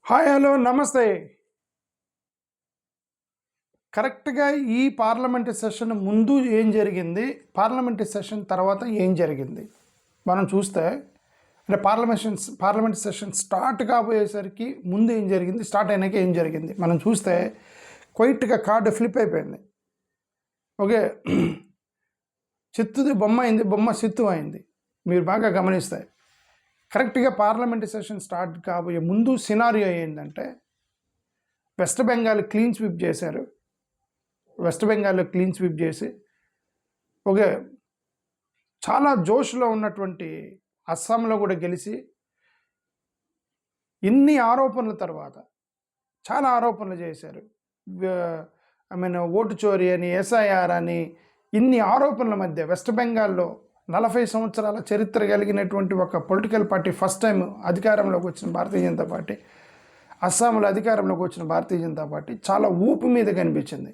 Hi hello నమస్తే. కరెక్ట్‌గా ఈ పార్లమెంటు సెషన్ ముందు ఏం జరిగింది, పార్లమెంటు సెషన్ తర్వాత ఏం జరిగింది మనం చూస్తే, అంటే పార్లమెంట్ సెషన్ స్టార్ట్ కాబోయేసరికి ముందు ఏం జరిగింది, స్టార్ట్ అయినాక ఏం జరిగింది మనం చూస్తే క్వైట్గా కార్డు ఫ్లిప్ అయిపోయింది. ఓకే, చిత్తుది బొమ్మ అయింది, బొమ్మ చిత్తు అయింది. మీరు బాగా గమనిస్తే కరెక్ట్గా పార్లమెంటు సెషన్ స్టార్ట్ కాబోయే ముందు సినారియో ఏంటంటే, వెస్ట్ బెంగాల్ క్లీన్ స్వీప్ చేశారు. వెస్ట్ బెంగాల్లో క్లీన్ స్వీప్ చేసి ఓకే, చాలా జోష్లో ఉన్నటువంటి అస్సాంలో కూడా గెలిచి, ఇన్ని ఆరోపణల తర్వాత చాలా ఆరోపణలు చేశారు. ఓటు చోరీ అని, ఎస్ఐఆర్ అని, ఇన్ని ఆరోపణల మధ్య వెస్ట్ బెంగాల్లో 40 సంవత్సరాల చరిత్ర కలిగినటువంటి ఒక పొలిటికల్ పార్టీ ఫస్ట్ టైం అధికారంలోకి వచ్చిన భారతీయ జనతా పార్టీ, అస్సాంలో అధికారంలోకి వచ్చిన భారతీయ జనతా పార్టీ చాలా ఊపు మీద కనిపించింది.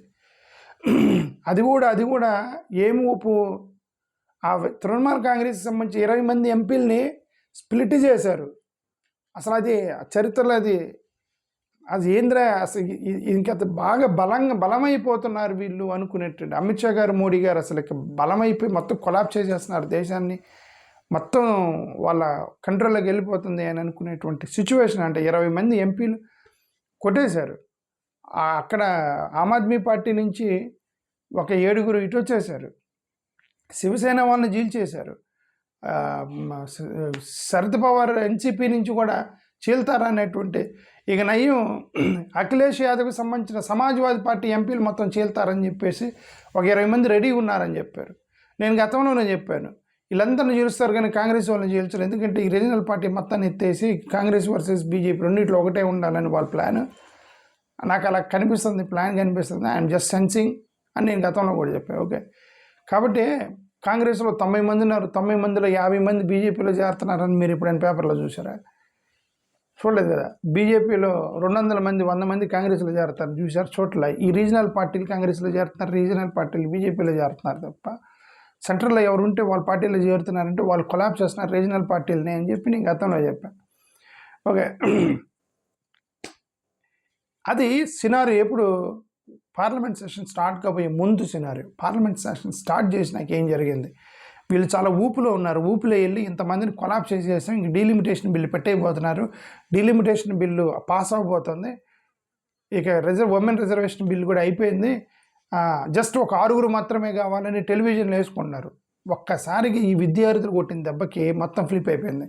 అది కూడా ఏం ఊపు, ఆ తృణమూల్ కాంగ్రెస్కి సంబంధించి 20 మంది ఎంపీలని స్ప్లిట్ చేశారు. అసలు అది చరిత్రలో అది ఏంద్రా, అసలు ఇంకా బాగా బలమైపోతున్నారు వీళ్ళు అనుకునేట్టు. అమిత్ షా గారు, మోడీ గారు అసలు బలమైపోయి మొత్తం కొలాప్స్ చేసేస్తున్నారు దేశాన్ని, మొత్తం వాళ్ళ కంట్రోల్లోకి వెళ్ళిపోతుంది అని అనుకునేటువంటి సిచ్యువేషన్. అంటే 20 మంది ఎంపీలు కొట్టేశారు. అక్కడ ఆమ్ ఆద్మీ పార్టీ నుంచి ఒక 7 ఇటు వచ్చేశారు. శివసేన వాళ్ళని చీల్చేశారు. శరద్ పవార్ ఎన్సీపీ నుంచి కూడా చీల్తారనేటువంటి, ఇక నయ్యం అఖిలేష్ యాదవ్కి సంబంధించిన సమాజ్వాదీ పార్టీ ఎంపీలు మొత్తం చీల్తారని చెప్పేసి ఒక 20 మంది రెడీ ఉన్నారని చెప్పారు. నేను గతంలోనే చెప్పాను, వీళ్ళందరినీ చీలుస్తారు కానీ కాంగ్రెస్ వాళ్ళని చీల్చారు. ఎందుకంటే ఈ రీజనల్ పార్టీ మొత్తాన్ని ఎత్తేసి కాంగ్రెస్ వర్సెస్ బీజేపీ రెండింటిలో ఒకటే ఉండాలని వాళ్ళ ప్లాన్. నాకు అలా కనిపిస్తుంది, ప్లాన్ కనిపిస్తుంది. ఐఎమ్ జస్ట్ సెన్సింగ్ అని నేను గతంలో కూడా చెప్పాను. ఓకే, కాబట్టి కాంగ్రెస్లో 90 మంది ఉన్నారు, 90 మందిలో 50 మంది బీజేపీలో చేరుతున్నారని మీరు ఎప్పుడైనా పేపర్లో చూసారా? చూడలేదు కదా. బీజేపీలో 200 మంది, 100 మంది కాంగ్రెస్లో చేరుతారు, చూసారు? చూడలే. ఈ రీజనల్ పార్టీలు కాంగ్రెస్లో చేరుతున్నారు, రీజనల్ పార్టీలు బీజేపీలో చేరుతున్నారు తప్ప సెంట్రల్లో ఎవరు ఉంటే వాళ్ళ పార్టీలో చేరుతున్నారంటే వాళ్ళు కొలాప్స్ చేస్తున్నారు రీజనల్ పార్టీలని అని చెప్పి నేను గతంలో చెప్పాను. ఓకే, అది సినారియో. ఎప్పుడు పార్లమెంట్ సెషన్ స్టార్ట్ కాబోయే ముందు సినారియో. పార్లమెంట్ సెషన్ స్టార్ట్ చేసినాక ఏం జరిగింది, వీళ్ళు చాలా ఊపులో ఉన్నారు. ఊపులో వెళ్ళి ఇంతమందిని కొలాప్స్ చేసేస్తాం, ఇంక డీలిమిటేషన్ బిల్లు పెట్టేయబోతున్నారు. డీలిమిటేషన్ బిల్లు పాస్ అవ్వబోతుంది. ఇక ఉమెన్ రిజర్వేషన్ బిల్లు కూడా అయిపోయింది. జస్ట్ ఒక 6 మాత్రమే కావాలని టెలివిజన్లో వేసుకుంటున్నారు. ఒక్కసారికి ఈ విద్యార్థులు కొట్టిన దెబ్బకి మొత్తం ఫ్లిప్ అయిపోయింది.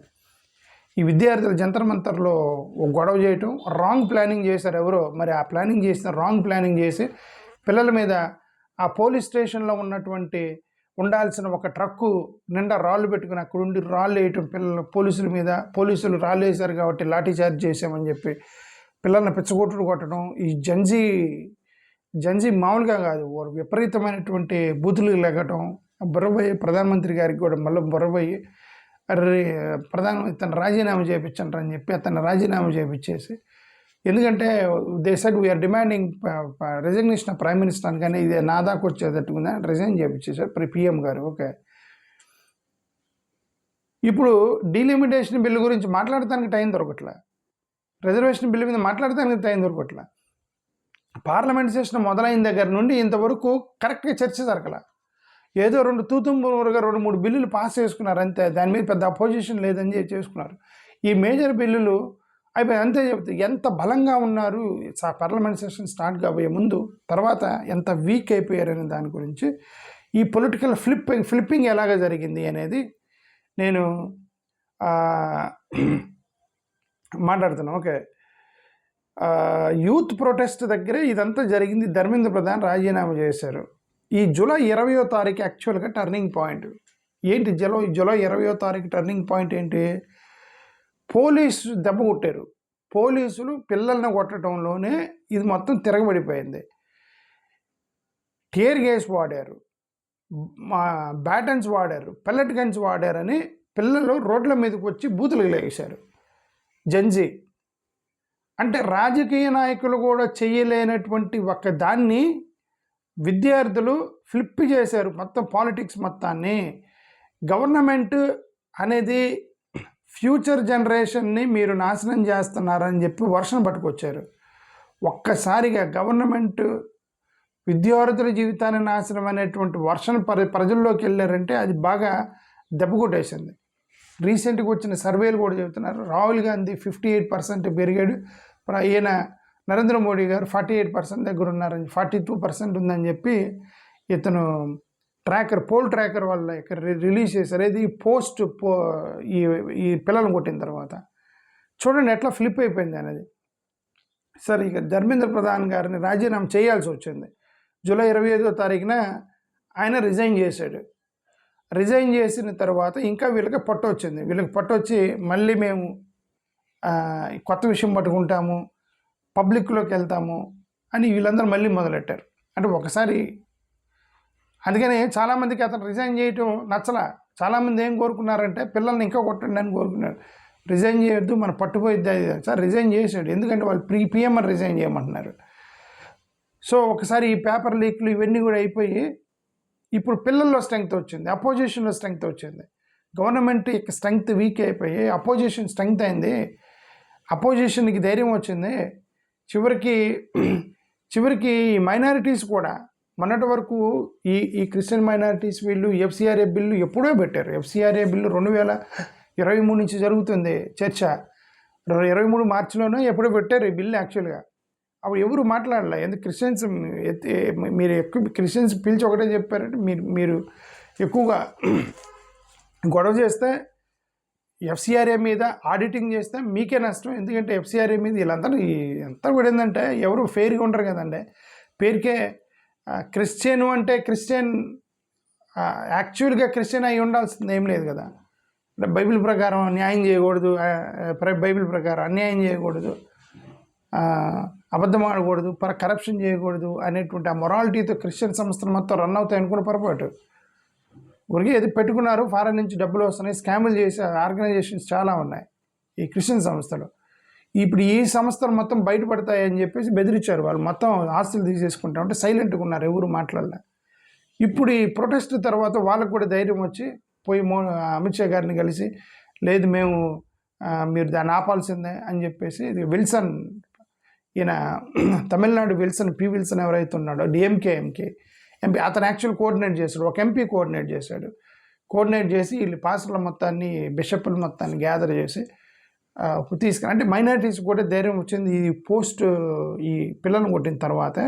ఈ విద్యార్థులు జంతర్ మంతర్లో గొడవ చేయటం, రాంగ్ ప్లానింగ్ చేశారు ఎవరో. మరి ఆ ప్లానింగ్ చేసిన రాంగ్ ప్లానింగ్ చేసి పిల్లల మీద ఆ పోలీస్ స్టేషన్లో ఉన్నటువంటి ఉండాల్సిన ఒక ట్రక్కు నిండా రాళ్ళు పెట్టుకుని అక్కడుండి రాళ్ళు వేయటం పోలీసుల మీద. పోలీసులు రాళ్ళు వేశారు కాబట్టి లాఠీ చార్జ్ చేసామని చెప్పి పిల్లల్ని పిచ్చగొట్టుడు కొట్టడం. ఈ జంజీ మామూలుగా కాదు, విపరీతమైనటువంటి బూతులు లెగటం. బుర్రబోయి ప్రధానమంత్రి గారికి కూడా మళ్ళీ బుర్రబోయి ఇతను రాజీనామా చేయించండి అని చెప్పి అతను రాజీనామా చేయించేసి, ఎందుకంటే they said we're demanding resignation of prime minister అని, కానీ ఇది నా దాకా వచ్చేటట్టుగా రిజైన్ చేయించేసారు పిఎం గారు. ఓకే, ఇప్పుడు డీలిమిటేషన్ బిల్లు గురించి మాట్లాడటానికి టైం దొరకట్లే, రిజర్వేషన్ బిల్లు మీద మాట్లాడటానికి టైం దొరకట్లే. పార్లమెంట్ సెషన్ మొదలైన దగ్గర నుండి ఇంతవరకు కరెక్ట్గా చర్చ జరగల. ఏదో 2 బిల్లులు పాస్ చేసుకున్నారు అంతే. దాని మీద పెద్ద అపోజిషన్ లేదని చేసుకున్నారు. ఈ మేజర్ బిల్లులు అయిపోయి అంతే. చెప్తే ఎంత బలంగా ఉన్నారు పార్లమెంట్ సెషన్ స్టార్ట్ కాబోయే ముందు, తర్వాత ఎంత వీక్ అయిపోయారనే దాని గురించి, ఈ పొలిటికల్ ఫ్లిప్పింగ్ ఎలాగ జరిగింది అనేది నేను మాట్లాడుతున్నాను. ఓకే, యూత్ ప్రొటెస్ట్ దగ్గరే ఇదంతా జరిగింది. ధర్మేంద్ర ప్రధాన్ రాజీనామా చేశారు. ఈ జూలై 20వ తారీఖు యాక్చువల్గా టర్నింగ్ పాయింట్. ఏంటి జూలై 20వ తారీఖు టర్నింగ్ పాయింట్ ఏంటి? పోలీసు దెబ్బ కొట్టారు. పోలీసులు పిల్లల్ని కొట్టడంలోనే ఇది మొత్తం తిరగబడిపోయింది. టియర్ గ్యాస్ వాడారు, బ్యాటన్స్ వాడారు, పెల్లెట్ గన్స్ వాడారని పిల్లలు రోడ్ల మీదకి వచ్చి బూతులు లేసారు. జంజీ అంటే రాజకీయ నాయకులు కూడా చేయలేనటువంటి ఒక దాన్ని విద్యార్థులు ఫ్లిప్ చేశారు మొత్తం పాలిటిక్స్ మొత్తాన్ని. గవర్నమెంట్ అనేది ఫ్యూచర్ జనరేషన్ని మీరు నాశనం చేస్తున్నారని చెప్పి వర్షం పట్టుకొచ్చారు. ఒక్కసారిగా గవర్నమెంట్ విద్యార్థుల జీవితాన్ని నాశనం అనేటువంటి వర్షం ప్రజల్లోకి వెళ్ళారంటే అది బాగా దెబ్బ కొట్టేసింది. రీసెంట్గా వచ్చిన సర్వేలు కూడా చెబుతున్నారు, రాహుల్ గాంధీ 58% పెరిగాడు, ఈయన నరేంద్ర మోడీ గారు 48% దగ్గర ఉన్నారని, 42% ఉందని చెప్పి ఇతను పోల్ ట్రాకర్ వల్ల ఇక్కడ రిలీజ్ చేశారు. ఇది ఈ పిల్లలను కొట్టిన తర్వాత చూడండి ఎట్లా ఫ్లిప్ అయిపోయింది అనేది. సరే, ఇక ధర్మేంద్ర ప్రధాన్ గారిని రాజీనామా చేయాల్సి వచ్చింది. జూలై 25వ తారీఖున ఆయన రిజైన్ చేశాడు. రిజైన్ చేసిన తర్వాత ఇంకా వీళ్ళకి పట్టు వచ్చింది. వీళ్ళకి పట్టు వచ్చి మళ్ళీ మేము కొత్త విషయం పట్టుకుంటాము, పబ్లిక్లోకి వెళ్తాము అని వీళ్ళందరూ మళ్ళీ మొదలెట్టారు. అంటే ఒకసారి అందుకని చాలామందికి అతను రిజైన్ చేయటం నచ్చలా. చాలామంది ఏం కోరుకున్నారంటే పిల్లల్ని ఇంకా కొట్టండి అని కోరుకున్నారు. రిజైన్ చేయొద్దు, మన పట్టుపోయిద్ది సార్. రిజైన్ చేసాడు, ఎందుకంటే వాళ్ళు పిఎం అని రిజైన్ చేయమంటున్నారు. సో ఒకసారి ఈ పేపర్ లీక్లు ఇవన్నీ కూడా అయిపోయి ఇప్పుడు పిల్లల్లో స్ట్రెంగ్త్ వచ్చింది, అపోజిషన్లో స్ట్రెంగ్త్ వచ్చింది. గవర్నమెంట్ యొక్క స్ట్రెంగ్త్ వీక్ అయిపోయి అపోజిషన్ స్ట్రెంగ్త్ అయింది, అపోజిషన్కి ధైర్యం వచ్చింది. చివరికి ఈ మైనారిటీస్ కూడా మొన్నటి వరకు ఈ క్రిస్టియన్ మైనారిటీస్ వీళ్ళు ఎఫ్సిఆర్ఏ బిల్లు ఎప్పుడో పెట్టారు. ఎఫ్సిఆర్ఏ బిల్లు 2023 నుంచి జరుగుతుంది చర్చ. 23 మార్చిలోనూ ఎప్పుడో పెట్టారు ఈ బిల్లు. యాక్చువల్గా అప్పుడు ఎవరు మాట్లాడలే. ఎందుకు క్రిస్టియన్స్ మీరు ఎక్కువ క్రిస్టియన్స్ పిలిచి ఒకటే చెప్పారంటే మీరు ఎక్కువగా గొడవ చేస్తే ఎఫ్సిఆర్ఏ మీద ఆడిటింగ్ చేస్తే మీకే నష్టం. ఎందుకంటే ఎఫ్సిఆర్ఏ మీద వీళ్ళందరూ ఎంత కూడా ఏంటంటే ఎవరు ఫెయిర్గా ఉండరు కదండి. పేరుకే క్రిస్టియన్ అంటే క్రిస్టియన్ యాక్చువల్గా క్రిస్టియన్ అయి ఉండాల్సింది ఏం లేదు కదా. అంటే బైబిల్ ప్రకారం న్యాయం చేయకూడదు, బైబిల్ ప్రకారం అన్యాయం చేయకూడదు, అబద్ధం ఆడకూడదు, కరప్షన్ చేయకూడదు అనేటువంటి ఆ మొరాలిటీతో క్రిస్టియన్ సంస్థలు మొత్తం రన్ అవుతాయి అనుకున్న పొరపాటు. ఊరికి ఏది పెట్టుకున్నారు, ఫారెన్ నుంచి డబ్బులు వస్తున్నాయి, స్కాములు చేసే ఆర్గనైజేషన్స్ చాలా ఉన్నాయి ఈ క్రిస్టియన్ సంస్థలు. ఇప్పుడు ఈ సంస్థలు మొత్తం బయటపడతాయని చెప్పేసి బెదిరించారు. వాళ్ళు మొత్తం ఆస్తులు తీసేసుకుంటా ఉంటే సైలెంట్గా ఉన్నారు, ఎవరు మాట్లాడలే. ఇప్పుడు ఈ ప్రొటెస్ట్ తర్వాత వాళ్ళకు కూడా ధైర్యం వచ్చి పోయి అమిత్ షా గారిని కలిసి, లేదు మేము మీరు దాన్ని ఆపాల్సిందే అని చెప్పేసి విల్సన్, ఈయన తమిళనాడు పి విల్సన్ ఎవరైతే ఉన్నాడో డిఎంకే ఎంపీ, అతను యాక్చువల్ కోఆర్డినేట్ చేశాడు. ఒక ఎంపీ కోఆర్డినేట్ చేసి వీళ్ళు పాస్టర్ల మొత్తాన్ని, బిషప్ల మొత్తాన్ని గ్యాదర్ చేసి తీసుకుని, అంటే మైనారిటీస్ కూడా ధైర్యం వచ్చింది ఈ పిల్లలను కొట్టిన తర్వాత,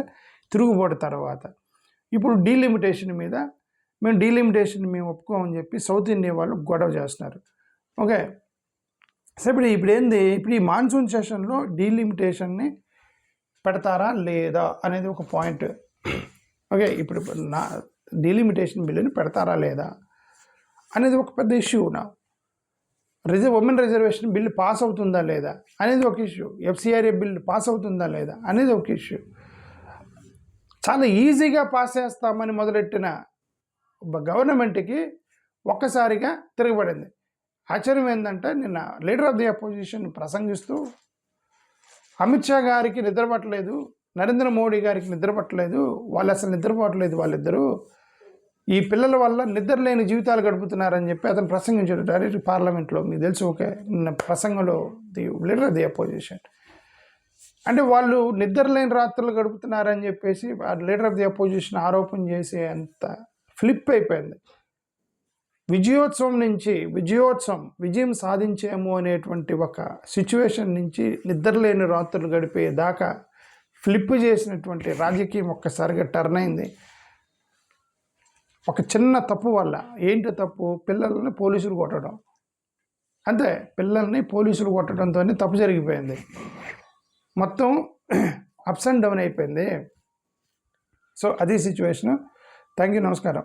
తిరుగుబాటు తర్వాత. ఇప్పుడు డీలిమిటేషన్ మీద మేము ఒప్పుకోమని చెప్పి సౌత్ ఇండియా వాళ్ళు గొడవ చేస్తున్నారు. ఓకే, సో ఇప్పుడు ఈ మాన్సూన్ సెషన్లో డీలిమిటేషన్ని పెడతారా లేదా అనేది ఒక పాయింట్. ఓకే, ఇప్పుడు డీలిమిటేషన్ బిల్లుని పెడతారా లేదా అనేది ఒక పెద్ద issue. Women reservation bill pass అవుతుందా లేదా అనేది ఒక ఇష్యూ. ఎఫ్సిఆర్ఏ బిల్లు పాస్ అవుతుందా లేదా అనేది ఒక ఇష్యూ. చాలా ఈజీగా పాస్ చేస్తామని మొదలెట్టిన గవర్నమెంట్కి ఒక్కసారిగా తిరగబడింది. ఆశ్చర్యం ఏంటంటే, నిన్న లీడర్ ఆఫ్ ది అపోజిషన్ ప్రసంగిస్తూ అమిత్ షా గారికి నిద్రపట్టలేదు, నరేంద్ర మోడీ గారికి నిద్రపట్టలేదు, వాళ్ళు అసలు నిద్రపోవట్లేదు, వాళ్ళిద్దరూ ఈ పిల్లల వల్ల నిద్రలేని జీవితాలు గడుపుతున్నారని చెప్పి అతను ప్రసంగించాడు డైరెక్ట్ పార్లమెంట్లో. మీకు తెలుసు, ఓకే, నిన్న ప్రసంగంలో లీడర్ ఆఫ్ ది అపోజిషన్ అంటే వాళ్ళు నిద్రలేని రాత్రులు గడుపుతున్నారని చెప్పేసి లీడర్ ఆఫ్ ది అపోజిషన్ ఆరోపణ చేసి అంత ఫ్లిప్ అయిపోయింది. విజయం సాధించాము అనేటువంటి ఒక సిచ్యువేషన్ నుంచి నిద్రలేని రాత్రులు గడిపే దాకా ఫ్లిప్ చేసినటువంటి రాజకీయం ఒక్కసారిగా టర్న్ అయింది. ఒక చిన్న తప్పు వల్ల. ఏంటి తప్పు? పిల్లల్ని పోలీసులు కొట్టడం. అంతే, పిల్లల్ని పోలీసులు కొట్టడంతోనే తప్పు జరిగిపోయింది. మొత్తం అప్స్ అండ్ డౌన్ అయిపోయింది. సో అది సిచ్యువేషను. థ్యాంక్ యూ, నమస్కారం.